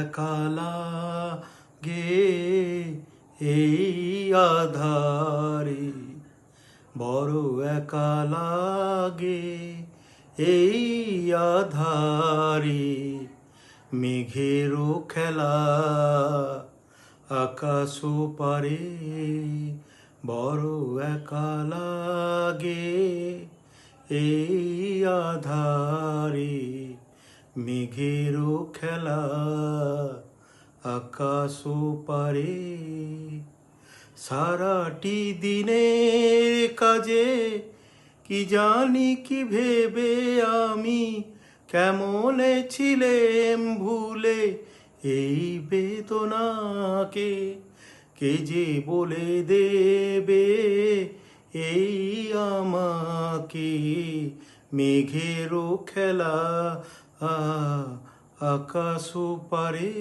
একা লাগে এই আধারে, বড় একা লাগে এই আধারে। মেঘেরও খেলা আকাশ পারে, বড় একা লাগে এই আধারে। মেঘেরও খেলা আকাশ পারে। সারাটি দিনের কাজে কি জানি কি ভেবে আমি কেমনে ছিলেম ভুলে এই বেদনাকে। কে যে বলে দেবে এই আমাকে, মেঘেরও খেলা আকাশ পারে।